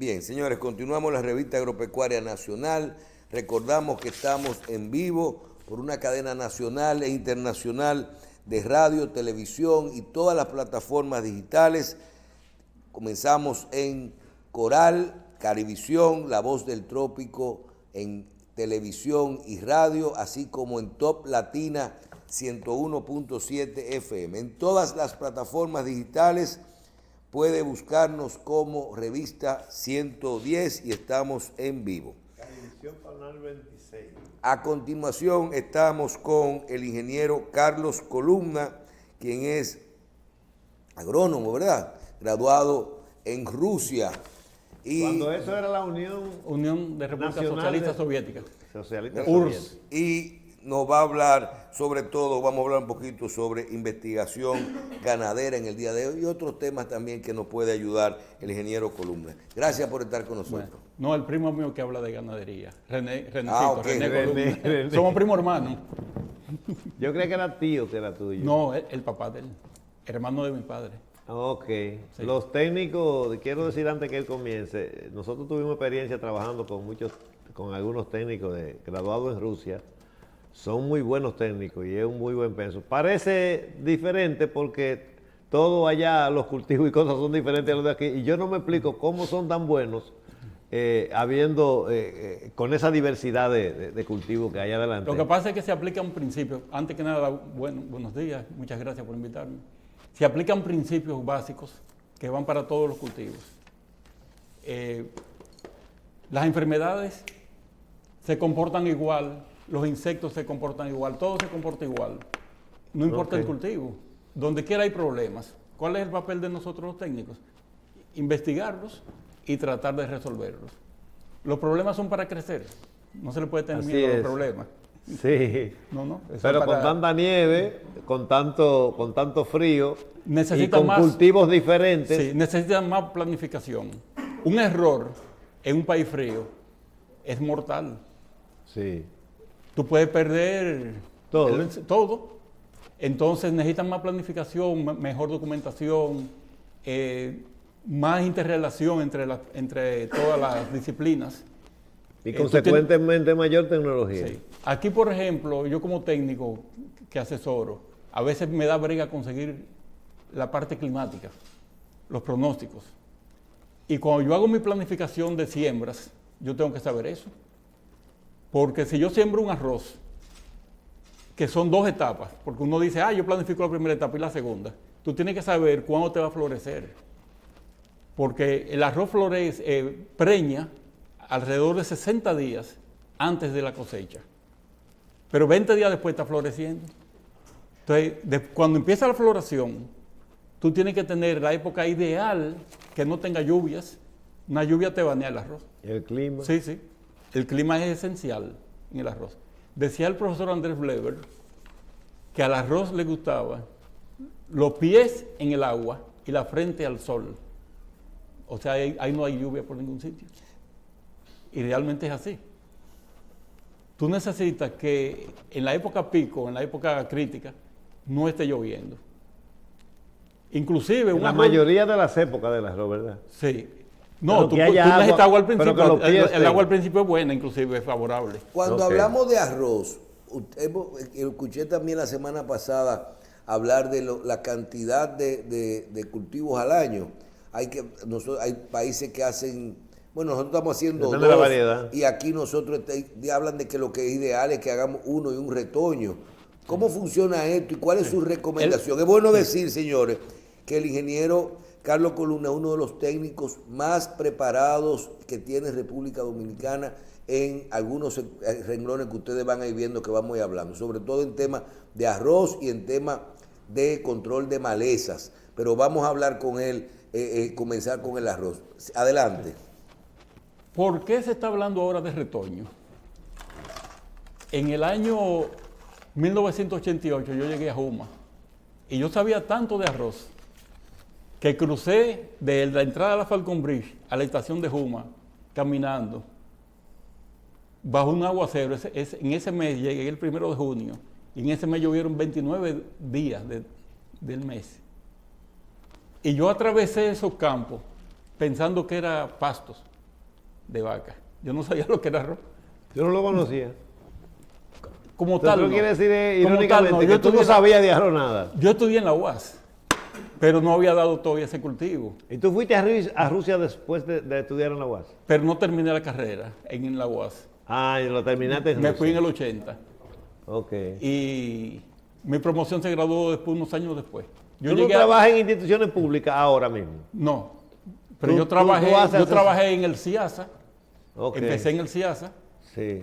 Bien, señores, continuamos la revista agropecuaria nacional. Recordamos que estamos en vivo por una cadena nacional e internacional de radio, televisión y todas las plataformas digitales. Comenzamos en Coral, Carivisión, La Voz del Trópico en televisión y radio, así como en Top Latina 101.7 FM. En todas las plataformas digitales puede buscarnos como Revista 110 y estamos en vivo. Carivisión Canal 26. A continuación estamos con el ingeniero Carlos Columna, quien es agrónomo, ¿verdad? Graduado en Rusia. Y cuando eso era la Unión de Repúblicas Socialistas Soviéticas. URSS. Y nos va a hablar sobre todo, vamos a hablar un poquito sobre investigación ganadera en el día de hoy y otros temas también que nos puede ayudar el ingeniero Columna. Gracias por estar con nosotros. Bueno, no, el primo mío que habla de ganadería, René okay. Columna. Somos primos hermanos. Yo creía que era tío que era tuyo. No, el papá de él, hermano de mi padre. Ok. Sí. Los técnicos, quiero decir antes que él comience, nosotros tuvimos experiencia trabajando con algunos técnicos graduados en Rusia. Son muy buenos técnicos y es un muy buen peso. Parece diferente porque todo allá, los cultivos y cosas son diferentes a los de aquí. Y yo no me explico cómo son tan buenos con esa diversidad de cultivos que hay adelante. Lo que pasa es que se aplica un principio. Antes que nada, buenos días, muchas gracias por invitarme. Se aplican principios básicos que van para todos los cultivos. Las enfermedades se comportan igual. Los insectos se comportan igual, todo se comporta igual. No importa el cultivo. Donde quiera hay problemas. ¿Cuál es el papel de nosotros los técnicos? Investigarlos y tratar de resolverlos. Los problemas son para crecer. No se le puede tener miedo a los problemas. Sí. No. Pero con tanta nieve, con tanto frío y con más, cultivos diferentes. Sí, necesitan más planificación. Un error en un país frío es mortal. Sí. Tú puedes perder todo. Entonces necesitan más planificación, mejor documentación, más interrelación entre todas las disciplinas. Y consecuentemente mayor tecnología. Sí. Aquí, por ejemplo, yo como técnico que asesoro, a veces me da brega conseguir la parte climática, los pronósticos. Y cuando yo hago mi planificación de siembras, yo tengo que saber eso. Porque si yo siembro un arroz, que son 2 etapas, porque uno dice, yo planifico la primera etapa y la segunda, tú tienes que saber cuándo te va a florecer. Porque el arroz preña alrededor de 60 días antes de la cosecha. Pero 20 días después está floreciendo. Entonces, cuando empieza la floración, tú tienes que tener la época ideal que no tenga lluvias. Una lluvia te banea el arroz. ¿El clima? Sí. El clima es esencial en el arroz. Decía el profesor Andrés Bleber que al arroz le gustaba los pies en el agua y la frente al sol. O sea, ahí no hay lluvia por ningún sitio. Y realmente es así. Tú necesitas que en la época pico, en la época crítica, no esté lloviendo. Inclusive... La mayoría de las épocas del arroz, ¿verdad? Sí. No, tú necesitas agua al principio. El agua al principio es buena, inclusive es favorable. Cuando hablamos de arroz, escuché también la semana pasada hablar de la cantidad de cultivos al año. Hay países que hacen, nosotros estamos haciendo 2, la variedad. Y aquí nosotros hablan de que lo que es ideal es que hagamos 1 y un retoño. ¿Cómo funciona esto y cuál es su recomendación? Es bueno decir, señores, que el ingeniero Carlos Columna es uno de los técnicos más preparados que tiene República Dominicana en algunos renglones que ustedes van a ir viendo que vamos a ir hablando, sobre todo en temas de arroz y en temas de control de malezas. Pero vamos a hablar con él, comenzar con el arroz. Adelante. ¿Por qué se está hablando ahora de retoño? En el año 1988 yo llegué a Juma y yo sabía tanto de arroz que crucé de la entrada de la Falcon Bridge a la estación de Juma caminando bajo un aguacero. En ese mes llegué el 1 de junio y en ese mes llovieron 29 días del mes. Y yo atravesé esos campos pensando que eran pastos. de vaca. Yo no sabía lo que era arroz. Yo no lo conocía. Como Entonces, tal, ¿tú no. quieres decir Como irónicamente tal, no. que Yo tú no estudié- sabías de arroz nada? Yo estudié en la UAS, pero no había dado todavía ese cultivo. ¿Y tú fuiste a Rusia después de estudiar en la UAS? Pero no terminé la carrera en la UAS. Ah, y lo terminaste en Me Rusia. fui en el 80 Ok. y mi promoción se graduó después, unos años después. ¿Tú no trabajas en instituciones públicas ahora mismo? No, pero Tú- yo trabajé, tú haces- yo trabajé en el CIASA, Ok. empecé en el CIASA, Sí.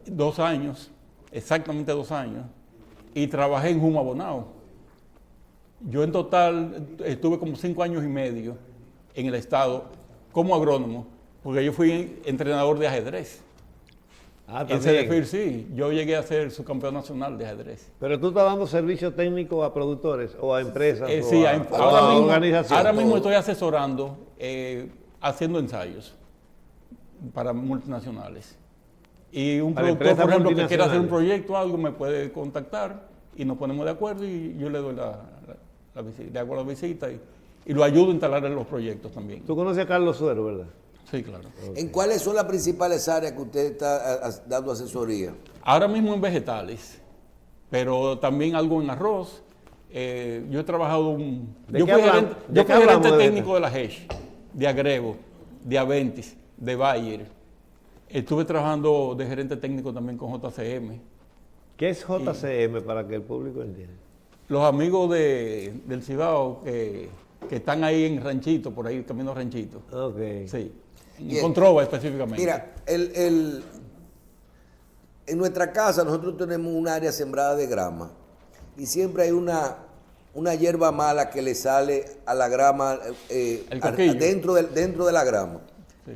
2 años, exactamente 2 años, y trabajé en Juma Bonao. Yo en total estuve como 5 años y medio en el estado como agrónomo, porque yo fui entrenador de ajedrez. Ah, En también. Cedefir, sí, yo llegué a ser subcampeón nacional de ajedrez. Pero tú estás dando servicio técnico a productores o a empresas o Sí, a organizaciones. ahora mismo estoy asesorando, haciendo ensayos para multinacionales. Y un Para productor, empresas por ejemplo, que quiera hacer un multinacionales. proyecto o algo, me puede contactar y nos ponemos de acuerdo y yo le doy la visita, le hago la visita y lo ayudo a instalar en los proyectos también. Tú conoces a Carlos Suero, ¿verdad? Sí, claro. ¿En cuáles son las principales áreas que usted está dando asesoría? Ahora mismo en vegetales, pero también algo en arroz. Yo he trabajado, ¿De yo qué fui hablamos? gerente, ¿De yo qué fui hablamos gerente de técnico de la HESH, de Agrego, de Aventis, de Bayer. Estuve trabajando de gerente técnico también con JCM. ¿Qué es JCM para que el público entienda? Los amigos del Cibao que están ahí en Ranchito, por ahí, camino a Ranchito. Ok. Sí, en Bien. Controva específicamente. Mira, en nuestra casa nosotros tenemos un área sembrada de grama y siempre hay una hierba mala que le sale a la grama El coquillo. dentro de la grama. Sí.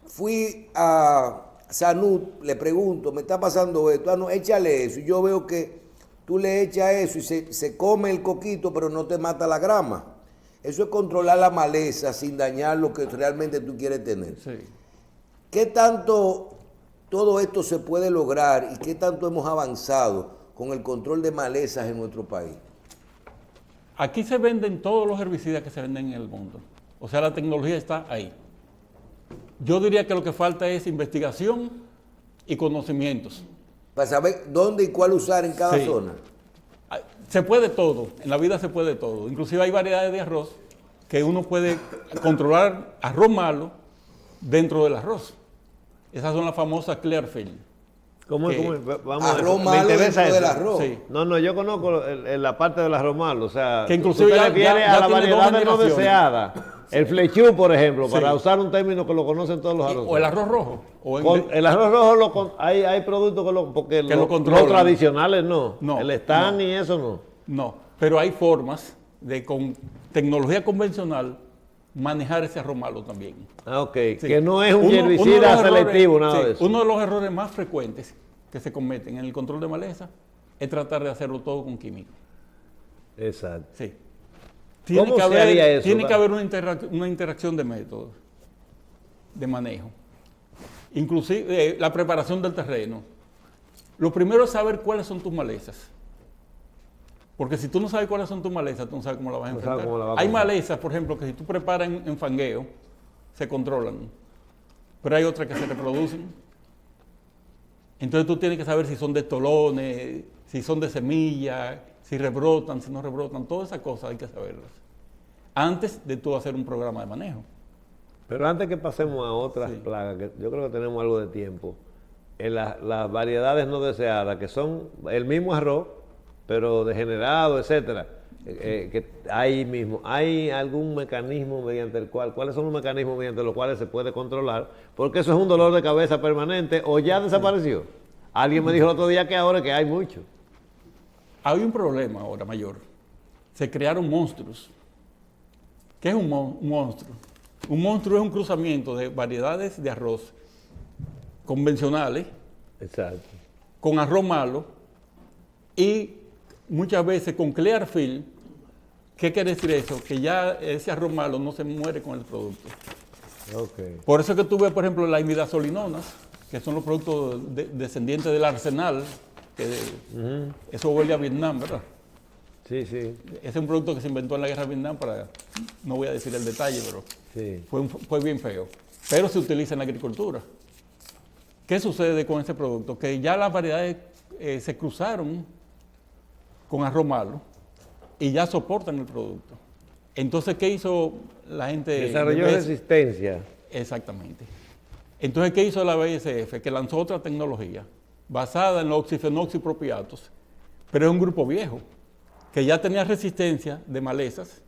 Fui a Sanut, le pregunto, me está pasando esto, no, échale eso. Y yo veo que tú le echas eso y se come el coquito, pero no te mata la grama. Eso es controlar la maleza sin dañar lo que realmente tú quieres tener. Sí. ¿Qué tanto todo esto se puede lograr y qué tanto hemos avanzado con el control de malezas en nuestro país? Aquí se venden todos los herbicidas que se venden en el mundo. O sea, la tecnología está ahí. Yo diría que lo que falta es investigación y conocimientos. Para saber dónde y cuál usar en cada Sí. zona. Se puede todo, en la vida se puede todo. Inclusive hay variedades de arroz que uno puede controlar arroz malo dentro del arroz. Esas son las famosas Clearfield. ¿Cómo es? Que- ¿Cómo es? Vamos Arroz me malo interesa dentro del eso. arroz. Sí. No, yo conozco la parte del arroz malo, o sea, Que inclusive tú te ya- refieres ya a la tiene variedad dos de no generaciones. deseada. El flechú, por ejemplo, para Sí. usar un término que lo conocen todos los arroces. O el arroz rojo. O El arroz rojo, hay productos porque Que lo los controlan. tradicionales no. No, El stand no. y eso no. No, pero hay formas de con tecnología convencional manejar ese arroz malo también. Ah, ok. Sí. Que no es un Uno de herbicida los errores- selectivo, nada sí, de eso. Uno de los errores más frecuentes que se cometen en el control de maleza es tratar de hacerlo todo con químicos. Exacto. Sí. ¿Cómo se haría eso? Tiene que haber una interacción de métodos de manejo. Inclusive la preparación del terreno. Lo primero es saber cuáles son tus malezas. Porque si tú no sabes cuáles son tus malezas, tú no sabes cómo la vas a No sabes enfrentar. cómo la vas a Hay enfrentar. malezas, por ejemplo, que si tú preparas en fangueo, se controlan. Pero hay otras que se reproducen. Entonces tú tienes que saber si son de estolones, si son de semillas, si rebrotan, si no rebrotan. Todas esas cosas hay que saberlas antes de tú hacer un programa de manejo. Pero antes que pasemos a otras Sí. plagas, que yo creo que tenemos algo de tiempo, en las variedades no deseadas, que son el mismo arroz, pero degenerado, etcétera, que ahí mismo, ¿hay algún mecanismo mediante el cual, cuáles son los mecanismos mediante los cuales se puede controlar? Porque eso es un dolor de cabeza permanente o ya desapareció. Alguien me dijo el otro día que ahora que hay mucho. Hay un problema ahora mayor. Se crearon monstruos. ¿Qué es un monstruo? Un monstruo es un cruzamiento de variedades de arroz convencionales Exacto. con arroz malo y muchas veces con Clearfield. ¿Qué quiere decir eso? Que ya ese arroz malo no se muere con el producto. Ok. Por eso que tú ves, por ejemplo, las imidazolinonas, que son los productos descendientes del arsenal, que eso huele a Vietnam, ¿verdad? Sí, sí, Ese es un producto que se inventó en la guerra de Vietnam no voy a decir el detalle, pero sí. fue bien feo. pero se utiliza en la agricultura. ¿Qué sucede con ese producto? Que ya las variedades se cruzaron con arroz malo y ya soportan el producto. Entonces, ¿qué hizo la gente? Desarrolló resistencia. Exactamente. Entonces, ¿qué hizo la BASF? Que lanzó otra tecnología basada en los oxifenoxipropiatos, pero es un grupo viejo, que ya tenía resistencia de malezas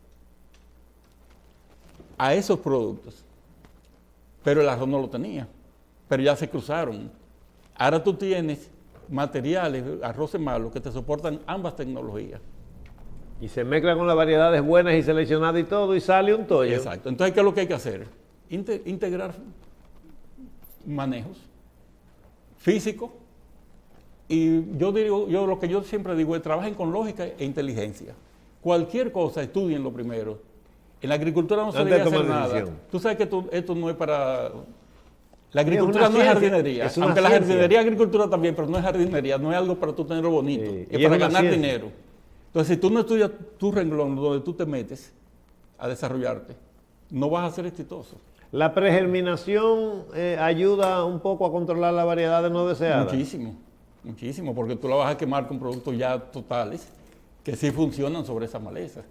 a esos productos, pero el arroz no lo tenía, pero ya se cruzaron. Ahora tú tienes materiales, arroces malos, que te soportan ambas tecnologías. Y se mezcla con las variedades buenas y seleccionadas y todo, y sale un tollo. Exacto. Entonces, ¿qué es lo que hay que hacer? Integrar manejos físicos. Y yo lo que yo siempre digo es trabajen con lógica e inteligencia. Cualquier cosa, estudienlo primero. En la agricultura no se debe hacer nada. Tú sabes que esto no es para... La agricultura no es jardinería. Aunque la jardinería es agricultura también, pero no es jardinería, no es algo para tú tenerlo bonito. Sí, es para ganar dinero. Entonces, si tú no estudias tu renglón donde tú te metes a desarrollarte, no vas a ser exitoso. ¿La pregerminación ayuda un poco a controlar la variedad no deseada? Muchísimo, muchísimo, porque tú la vas a quemar con productos ya totales que sí funcionan sobre esa maleza.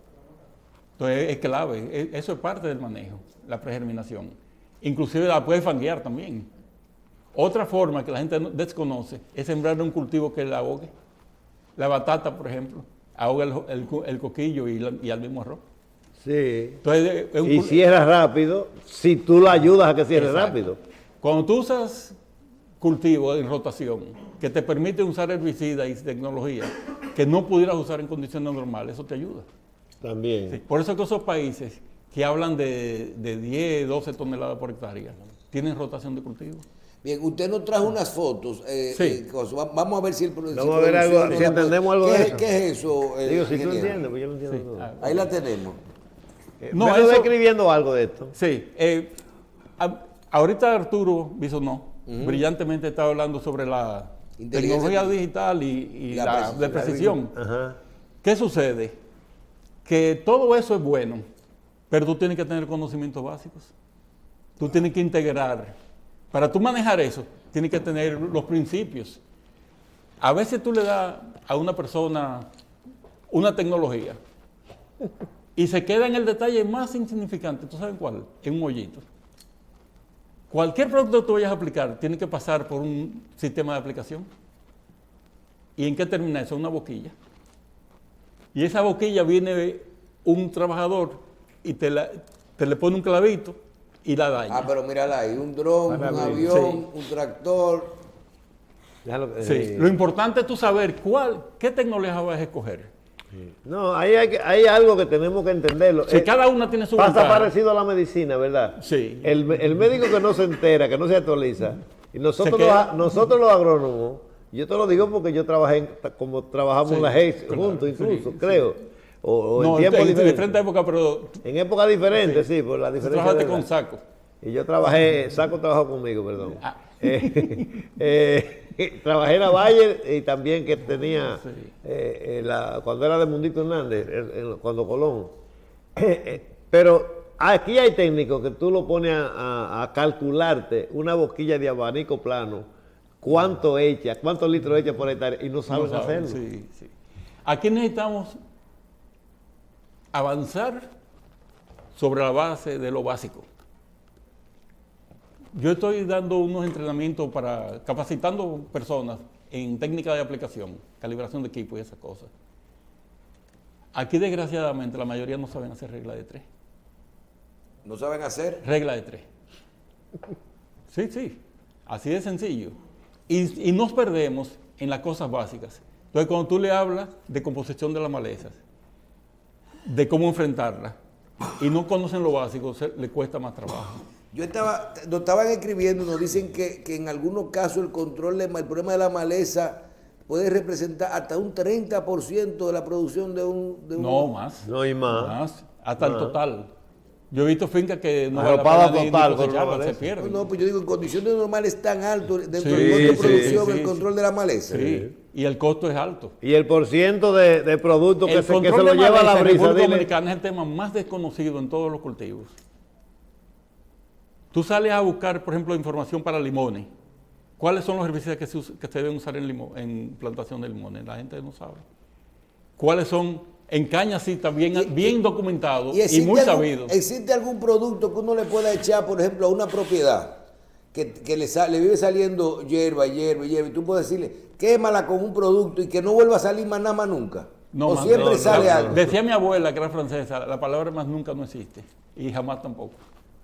Entonces es clave, eso es parte del manejo, la pregerminación. Inclusive la puedes fanguear también. Otra forma que la gente desconoce es sembrar un cultivo que la ahogue. La batata, por ejemplo, ahoga el coquillo y al mismo arroz. Sí. Entonces, y cierra rápido si tú lo ayudas a que cierre rápido. Cuando tú usas cultivo en rotación que te permite usar herbicidas y tecnología que no pudieras usar en condiciones normales, eso te ayuda. También. Sí. Por eso que esos países que hablan de 10, 12 toneladas por hectárea tienen rotación de cultivo. Bien, usted nos trajo unas fotos. Sí. Vamos a ver si el productor... Vamos a ver algo, si entendemos algo de eso. ¿Qué es eso? Digo, si tú entiendes, pues yo lo entiendo todo. Ahí la tenemos. No, eso describiendo algo de esto. Sí. Ahorita Arturo Bisonó brillantemente estaba hablando sobre la tecnología digital y la de precisión. ¿Qué sucede? Que todo eso es bueno, pero tú tienes que tener conocimientos básicos. Tú tienes que integrar. Para tú manejar eso, tienes que tener los principios. A veces tú le das a una persona una tecnología y se queda en el detalle más insignificante. ¿Tú sabes cuál? En un hoyito. Cualquier producto que tú vayas a aplicar tiene que pasar por un sistema de aplicación. ¿Y en qué termina eso? Una boquilla. Y esa boquilla viene un trabajador y te le pone un clavito y la daña. Pero mírala ahí, un dron, un avión, un tractor. Lo importante es tú saber qué tecnología vas a escoger. No, hay algo que tenemos que entenderlo. Si cada una tiene su pasa parecido a la medicina, ¿verdad? Sí. El médico que no se entera, que no se actualiza, y nosotros los agrónomos, yo te lo digo porque yo trabajé como trabajamos en la GES juntos incluso, creo. O en tiempos diferentes épocas, pero... En épocas diferentes, sí, por la diferencia. Trabajaste con Saco. Y yo trabajé, Saco trabajó conmigo, perdón. Trabajé en la Bayer y también que tenía, cuando era de Mundito Hernández, cuando Colón. Pero aquí hay técnicos que tú lo pones a calcularte una boquilla de abanico plano, cuántos litros echa por hectárea y no saben hacerlo. Sí, sí. Aquí necesitamos avanzar sobre la base de lo básico. Yo estoy dando unos entrenamientos capacitando personas en técnica de aplicación, calibración de equipo y esas cosas. Aquí, desgraciadamente, la mayoría no saben hacer regla de 3. ¿No saben hacer? Regla de 3. Sí, sí. Así de sencillo. Y nos perdemos en las cosas básicas. Entonces, cuando tú le hablas de composición de las malezas, de cómo enfrentarla, y no conocen lo básico, le cuesta más trabajo. Nos estaban escribiendo, nos dicen que en algunos casos el problema de la maleza puede representar hasta un 30% de la producción de un... No, más. No hay más. Hasta el total. Yo he visto fincas que no vale la pena ni cosechar, se pierden. No, pues yo digo, en condiciones normales es tan alto dentro del costo de producción el control de la maleza. Sí, y el costo es alto. Y el porciento de productos que se lo lleva lleva a la brisa. La República Dominicana es el tema más desconocido en todos los cultivos. Tú sales a buscar, por ejemplo, información para limones. ¿Cuáles son los herbicidas que se deben usar en plantación de limones? La gente no sabe. ¿Cuáles son en caña? Sí, también bien documentado y muy sabido. ¿Existe algún producto que uno le pueda echar, por ejemplo, a una propiedad que le vive saliendo hierba, y tú puedes decirle, quémala con un producto y que no vuelva a salir más nada más nunca? No, o siempre sale algo. Decía mi abuela, que era francesa, la palabra más nunca no existe. Y jamás tampoco.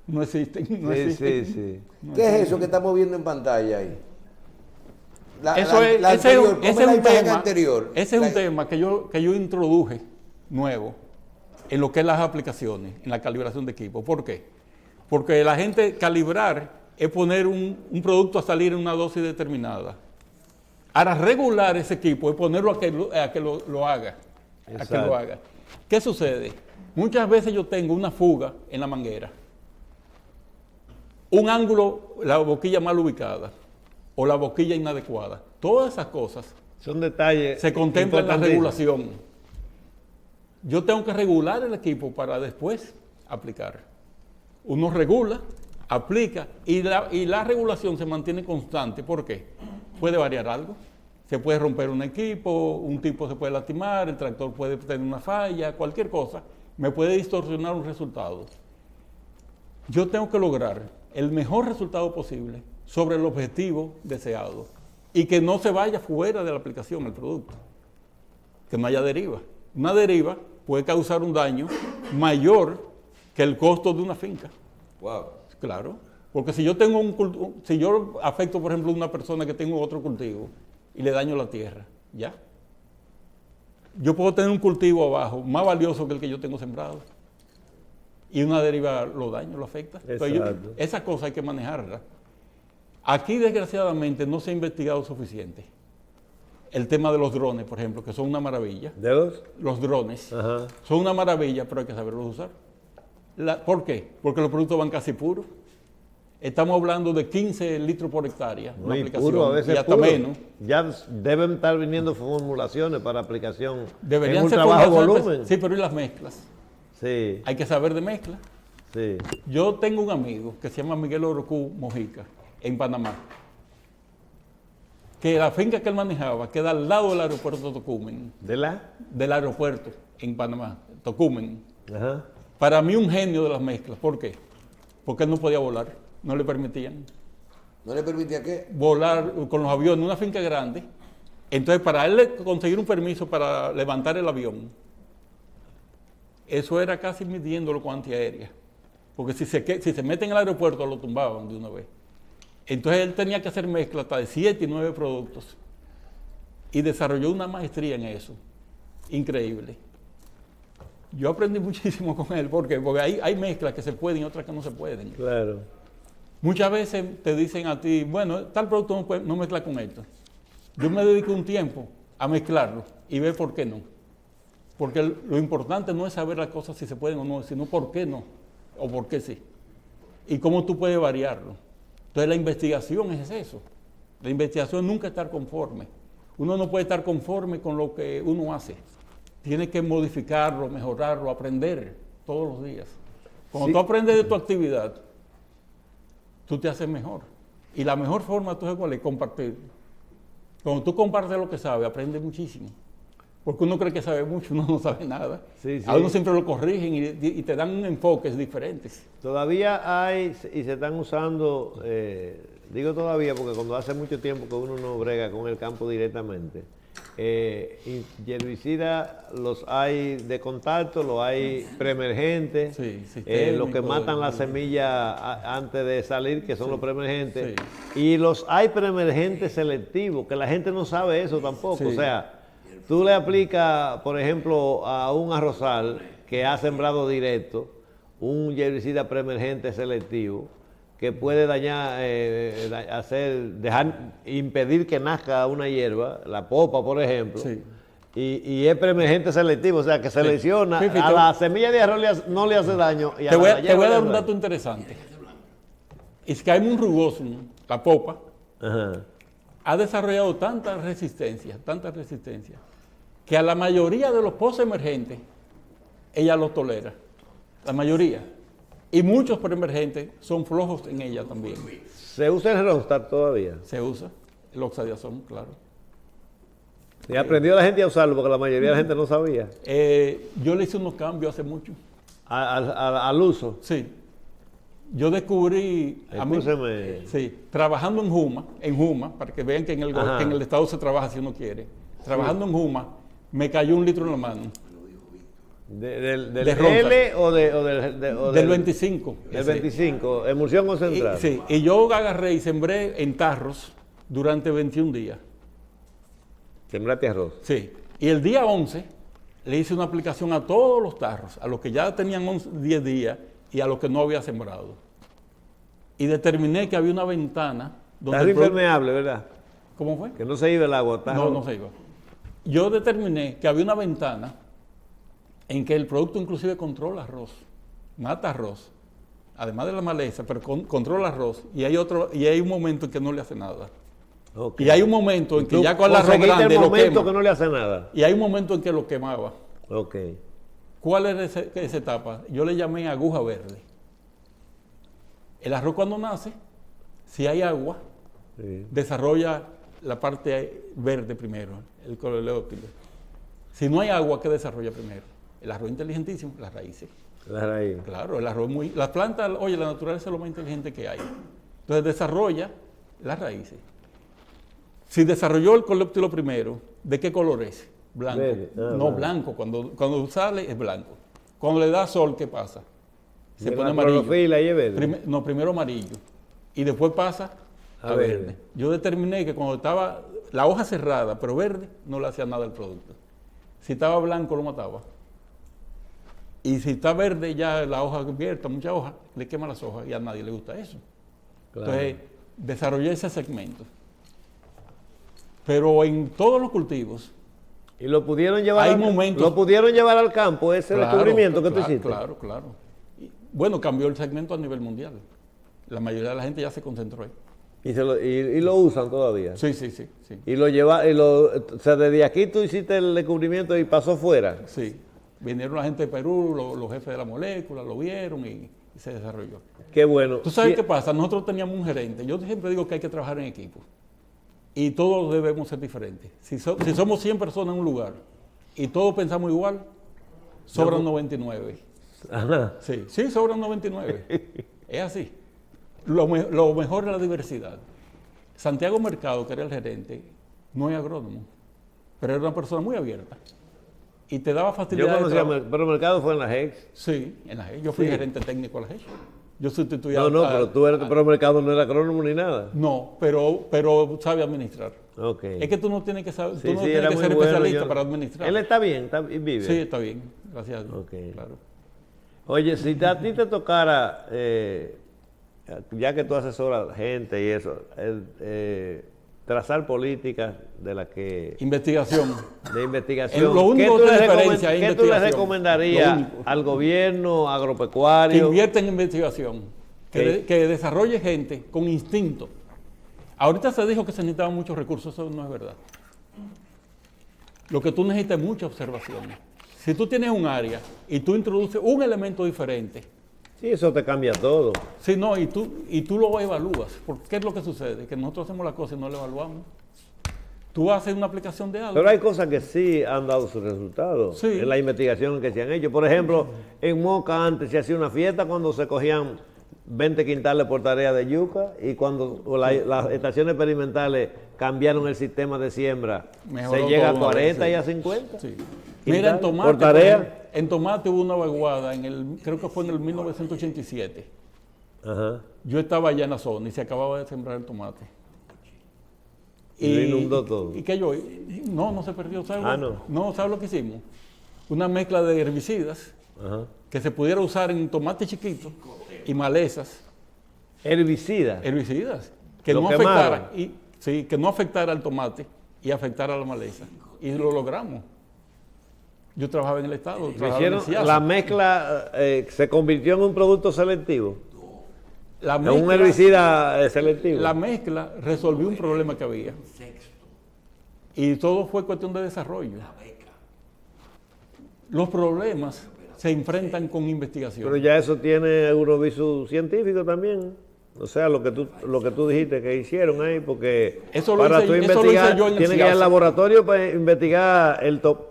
No existen. No existen. Sí. ¿Qué es eso que estamos viendo en pantalla ahí? Ese es un tema que yo introduje nuevo en lo que es las aplicaciones, en la calibración de equipo. ¿Por qué? Porque la gente calibrar es poner un producto a salir en una dosis determinada. Ahora, regular ese equipo es ponerlo a que lo haga. A que lo haga. ¿Qué sucede? Muchas veces yo tengo una fuga en la manguera, un ángulo, la boquilla mal ubicada o la boquilla inadecuada. Todas esas cosas son detalles. Se contemplan en la regulación. Yo tengo que regular el equipo para después aplicar. Uno regula, aplica y la regulación se mantiene constante. ¿Por qué? Puede variar algo. Se puede romper un equipo, un tipo se puede lastimar, el tractor puede tener una falla, cualquier cosa me puede distorsionar un resultado. Yo tengo que lograr el mejor resultado posible sobre el objetivo deseado y que no se vaya fuera de la aplicación el producto, que no haya deriva. Una deriva puede causar un daño mayor que el costo de una finca. Wow. Claro, porque si yo afecto, por ejemplo, a una persona que tengo otro cultivo y le daño la tierra, ya. Yo puedo tener un cultivo abajo más valioso que el que yo tengo sembrado. Y una deriva lo daña, lo afecta. Entonces, esa cosa hay que manejarla. Aquí, desgraciadamente, no se ha investigado suficiente. El tema de los drones, por ejemplo, que son una maravilla. ¿De los? Los drones. Ajá. Son una maravilla, pero hay que saberlos usar. ¿Por qué? Porque los productos van casi puros. Estamos hablando de 15 litros por hectárea. Muy una aplicación, puro, a veces y hasta puro. Menos. Ya deben estar viniendo formulaciones para aplicación. Deberían en ser un trabajo formulaciones, volumen. sí, pero ¿y las mezclas? Sí. Hay que saber de mezcla. Sí. Yo tengo un amigo que se llama Miguel Orocú Mojica, en Panamá, que la finca que él manejaba queda al lado del aeropuerto de Tocumen. ¿De la? Del aeropuerto en Panamá, Tocumen. Ajá. Para mí un genio de las mezclas. ¿Por qué? Porque él no podía volar, no le permitían. ¿No le permitía qué? Volar con los aviones en una finca grande. Entonces, para él conseguir un permiso para levantar el avión, eso era casi midiéndolo con antiaérea. Porque si se mete en el aeropuerto, lo tumbaban de una vez. Entonces, él tenía que hacer mezcla hasta de 7 y 9 productos. Y desarrolló una maestría en eso. Increíble. Yo aprendí muchísimo con él. ¿Por qué? Porque hay mezclas que se pueden y otras que no se pueden. Claro. Muchas veces te dicen a ti, bueno, tal producto no mezcla con esto. Yo me dedico un tiempo a mezclarlo y ver por qué no. Porque lo importante no es saber las cosas si se pueden o no, sino por qué no o por qué sí. Y cómo tú puedes variarlo. Entonces la investigación es eso. La investigación nunca estar conforme. Uno no puede estar conforme con lo que uno hace. Tiene que modificarlo, mejorarlo, aprender todos los días. Cuando tú aprendes de tu actividad, tú te haces mejor. Y la mejor forma, ¿tú sabes cuál es? Compartir. Cuando tú compartes lo que sabes, aprendes muchísimo. Porque uno cree que sabe mucho, uno no sabe nada. Sí, sí. A uno siempre lo corrigen y te dan enfoques diferentes. Todavía hay y se están usando, digo todavía porque cuando hace mucho tiempo que uno no brega con el campo directamente, herbicidas los hay de contacto, los hay preemergentes, los que matan la semilla antes de salir, que son los preemergentes, y los hay preemergentes selectivos, que la gente no sabe eso tampoco. O sea, tú le aplicas, por ejemplo, a un arrozal que ha sembrado directo, un herbicida preemergente selectivo, que puede dañar, impedir que nazca una hierba, la popa, por ejemplo, y es preemergente selectivo, o sea, que selecciona, a la semilla de arroz no le hace daño. Y te voy a dar un dato interesante. Ischymus rugosum, la popa, ha desarrollado tanta resistencia, que a la mayoría de los postemergentes, ella los tolera, la mayoría. Y muchos preemergentes son flojos en ella también. ¿Se usa el Ronstar todavía? Se usa el oxadiazón, claro. Y aprendió la gente a usarlo porque la mayoría de la gente no sabía. Yo le hice unos cambios hace mucho. Al uso. Sí. Yo descubrí, sí, trabajando en Juma, para que vean que en el Estado se trabaja si uno quiere. Trabajando en Juma, me cayó 1 litro en la mano. ¿Del de L o del 25? Del 25, emulsión concentrada. Sí, y yo agarré y sembré en tarros durante 21 días. ¿Sembraste arroz? Sí. Y el día 11 le hice una aplicación a todos los tarros, a los que ya tenían 10 días y a los que no había sembrado. Y determiné que había una ventana donde... Tarro impermeable, ¿verdad? ¿Cómo fue? Que no se iba el agua. No, no se iba. Yo determiné que había una ventana en que el producto inclusive controla arroz, mata arroz, además de la maleza, pero controla arroz. Y hay un momento en que no le hace nada. Okay. Y hay un momento en que ya con la arroz grande lo quema. Que no le hace nada. Y hay un momento en que lo quemaba. Ok. ¿Cuál era esa etapa? Yo le llamé aguja verde. El arroz cuando nace, si hay agua, desarrolla la parte verde primero, el coleóptilo. Si no hay agua, ¿qué desarrolla primero? El arroz inteligentísimo, las raíces. Las raíces. Claro, el arroz muy... Las plantas, oye, la naturaleza es lo más inteligente que hay. Entonces desarrolla las raíces. Si desarrolló el coleóptilo primero, ¿de qué color es? Blanco. No, blanco. Cuando sale es blanco. Cuando le da sol, ¿qué pasa? Se pone amarillo. Clorofila y es verde. Primero amarillo. Y después pasa a verde. Yo determiné que cuando estaba la hoja cerrada, pero verde, no le hacía nada al producto. Si estaba blanco, lo mataba. Y si está verde, ya la hoja abierta, mucha hoja, le quema las hojas y a nadie le gusta eso. Claro. Entonces, desarrollé ese segmento. Pero en todos los cultivos... ¿Y lo pudieron llevar, lo pudieron llevar al campo, ese descubrimiento que tú hiciste? Claro. Bueno, cambió el segmento a nivel mundial. La mayoría de la gente ya se concentró ahí. ¿Y lo usan todavía? Sí. ¿Y o sea, desde aquí tú hiciste el descubrimiento y pasó fuera? Sí. Vinieron la gente de Perú, los jefes de la molécula, lo vieron y se desarrolló. Qué bueno. ¿Tú sabes qué pasa? Nosotros teníamos un gerente. Yo siempre digo que hay que trabajar en equipo. Y todos debemos ser diferentes. Si somos 100 personas en un lugar y todos pensamos igual, sobran 99. Ajá. Sí, sobran 99. Es así. Lo mejor es la diversidad. Santiago Mercado, que era el gerente, no es agrónomo, pero era una persona muy abierta. Y te daba facilidad. Yo conocía, pero Mercado fue en la GEX. Sí, en la GEX. Yo fui gerente técnico de la GEX. Yo sustituía pero Mercado no era agrónomo ni nada. No, pero sabe administrar. Okay. Es que tú no tienes que saber, tú no tienes que ser especialista para administrar. Él está bien, vive. Sí, está bien, gracias a Dios. Okay. Claro. Oye, si a ti te tocara, ya que tú asesoras gente y eso, trazar políticas de las que... Investigación. De investigación. Lo único que te diferencia es ¿Qué tú le recomendarías al gobierno agropecuario? Que invierta en investigación, que desarrolle gente con instinto. Ahorita se dijo que se necesitaban muchos recursos, eso no es verdad. Lo que tú necesitas es mucha observación. Si tú tienes un área y tú introduces un elemento diferente... Sí, eso te cambia todo. Sí, no, y tú lo evalúas. Porque ¿qué es lo que sucede? Que nosotros hacemos la cosa y no la evaluamos. Tú haces una aplicación de algo. Pero hay cosas que sí han dado sus resultados en la investigación que se han hecho. Por ejemplo, en Moca antes se hacía una fiesta cuando se cogían 20 quintales por tarea de yuca y cuando las estaciones experimentales cambiaron el sistema de siembra, se llega a 40 y a 50. Sí. Mira, en tomate, por tarea. En tomate hubo una vaguada, creo que fue en el 1987. Ajá. Yo estaba allá en la zona y se acababa de sembrar el tomate. Y lo inundó todo. ¿Y qué yo? No se perdió. ¿Sabes? No, ¿sabes lo que hicimos? Una mezcla de herbicidas que se pudiera usar en tomates chiquitos y malezas. ¿Herbicidas? Herbicidas. Que no afectara al tomate y afectara a la maleza. Y lo logramos. Yo trabajaba en el Estado. La mezcla se convirtió en un producto selectivo. En un herbicida selectivo. La mezcla resolvió un problema que había. Y todo fue cuestión de desarrollo. Los problemas se enfrentan con investigación. Pero ya eso tiene algunos visos científicos también. O sea, lo que tú dijiste que hicieron ahí, porque eso para tú investigar, yo en tienes que ir al laboratorio para investigar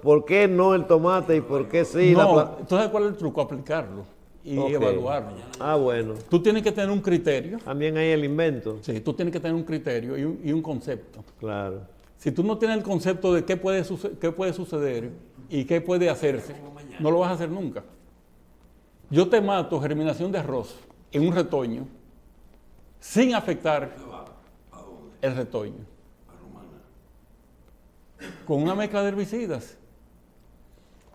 por qué no el tomate y por qué sí. No, entonces ¿cuál es el truco? Aplicarlo y evaluarlo. Ah, bueno. Tú tienes que tener un criterio. También hay el invento. Sí, tú tienes que tener un criterio y un concepto. Claro. Si tú no tienes el concepto de qué puede suceder y qué puede hacerse, no lo vas a hacer nunca. Yo te mato germinación de arroz en un retoño sin afectar el retoño. Con una mezcla de herbicidas.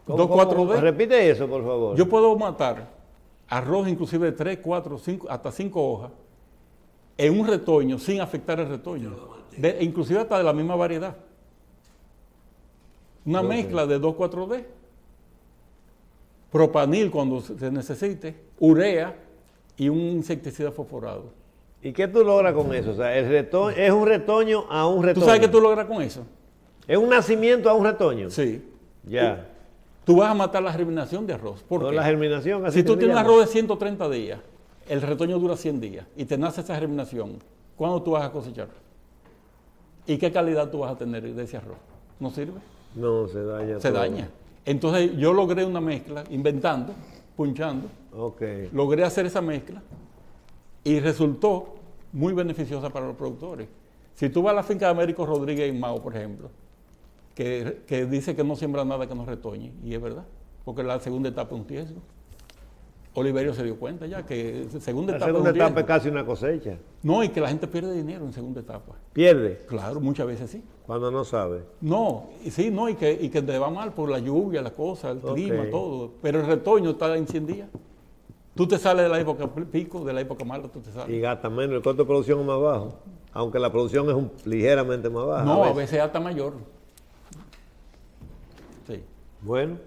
2,4-D. Repite eso, por favor. Yo puedo matar arroz inclusive de 3, 4, 5, hasta 5 hojas en un retoño sin afectar el retoño. Inclusive hasta de la misma variedad. Una mezcla de 2,4-D. Propanil cuando se necesite, urea y un insecticida fosforado. ¿Y qué tú logras con eso? O sea, es un retoño a un retoño. ¿Tú sabes qué tú logras con eso? ¿Es un nacimiento a un retoño? Sí. Ya. Tú vas a matar la germinación de arroz. ¿Por qué? La germinación, así si tú tienes arroz de 130 días, el retoño dura 100 días y te nace esa germinación, ¿cuándo tú vas a cosechar? ¿Y qué calidad tú vas a tener de ese arroz? ¿No sirve? No, se daña. Se daña. Entonces yo logré una mezcla, inventando, punchando. Okay. Logré hacer esa mezcla y resultó muy beneficiosa para los productores. Si tú vas a la finca de Américo Rodríguez en Mao, por ejemplo, que dice que no siembra nada que no retoñe, y es verdad, porque la segunda etapa es un riesgo. Oliverio se dio cuenta ya que la segunda etapa es casi una cosecha. No, y que la gente pierde dinero en segunda etapa. ¿Pierde? Claro, muchas veces sí. Cuando no sabe. No, sí, no, y que te va mal por la lluvia, la cosa, el clima, todo. Pero el retoño está en 100 días. Tú te sales de la época pico, de la época mala, tú te sales. Y gasta menos, el costo de producción es más bajo. Aunque la producción es ligeramente más baja. No, a veces hasta mayor. Sí. Bueno,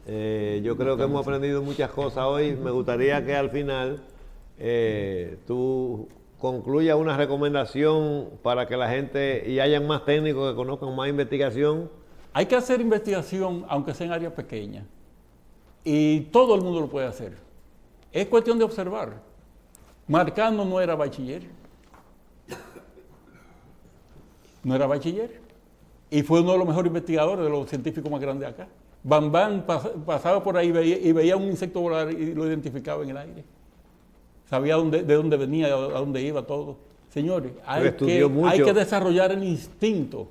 yo creo que hemos aprendido muchas cosas hoy. Me gustaría que al final tú concluyas una recomendación para que la gente y hayan más técnicos que conozcan más investigación. Hay que hacer investigación, aunque sea en áreas pequeñas. Y todo el mundo lo puede hacer. Es cuestión de observar. Marcano no era bachiller. No era bachiller. Y fue uno de los mejores investigadores, de los científicos más grandes acá. Bambán pasaba por ahí y veía un insecto volar y lo identificaba en el aire. Sabía de dónde venía, a dónde iba, todo. Señores, hay que desarrollar el instinto.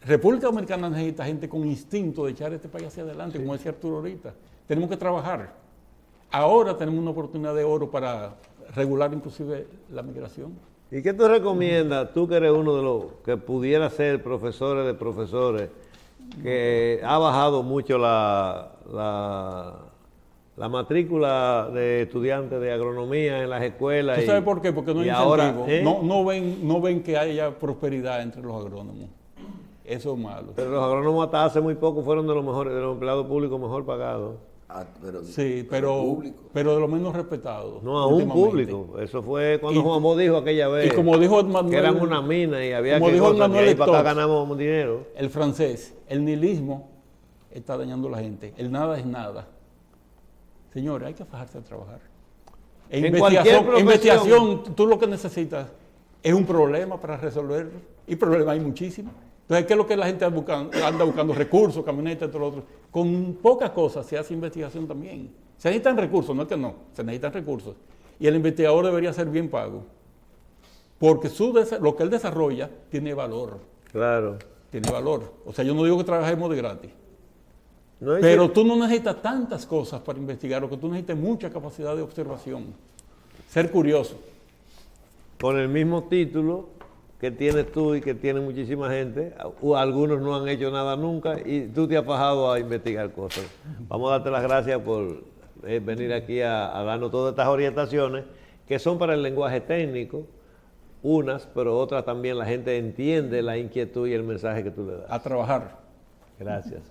República Dominicana necesita gente con instinto de echar este país hacia adelante, como decía Arturo ahorita. Tenemos que trabajar. Ahora tenemos una oportunidad de oro para regular inclusive la migración. ¿Y qué tú recomiendas, tú que eres uno de los que pudiera ser profesores de profesores, que ha bajado mucho la matrícula de estudiantes de agronomía en las escuelas? ¿Tú sabes por qué? Porque no hay incentivo. No ven que haya prosperidad entre los agrónomos. Eso es malo. Pero los agrónomos hasta hace muy poco fueron de los mejores, de los empleados públicos mejor pagados. Pero de lo menos respetados. No, aún público. Eso fue cuando Juan Bo dijo aquella vez. Y como dijo Manuel, que eran una mina y había como que dijo cosas, Manuel, y ahí para acá ganamos dinero. El francés, el nihilismo está dañando a la gente. El nada es nada. Señores, hay que fajarse a trabajar. Investigación, tú lo que necesitas es un problema para resolverlo. Y problemas hay muchísimos. Entonces, ¿qué es lo que la gente anda buscando? Recursos, camionetas, todo lo otro. Con pocas cosas se hace investigación también. Se necesitan recursos, no es que no, se necesitan recursos. Y el investigador debería ser bien pago. Porque lo que él desarrolla tiene valor. Claro. Tiene valor. O sea, yo no digo que trabajemos de gratis. Pero tú no necesitas tantas cosas para investigar, lo que tú necesitas es mucha capacidad de observación. Ser curioso. Con el mismo título que tienes tú y que tiene muchísima gente, algunos no han hecho nada nunca y tú te has fajado a investigar cosas. Vamos a darte las gracias por venir aquí a darnos todas estas orientaciones que son para el lenguaje técnico, unas, pero otras también la gente entiende la inquietud y el mensaje que tú le das. A trabajar. Gracias.